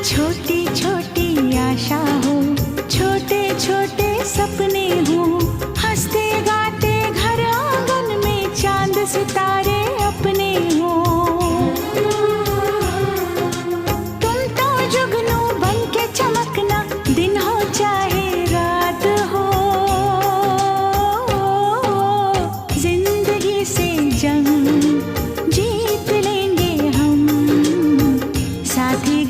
छोटी छोटी आशा हो, छोटे छोटे सपने हो, हंसते गाते घर आंगन में चांद सितारे अपने हो। तुम तो जुगनू बन के चमकना, दिन हो चाहे रात हो। जिंदगी से जंग जीत लेंगे हम, साथी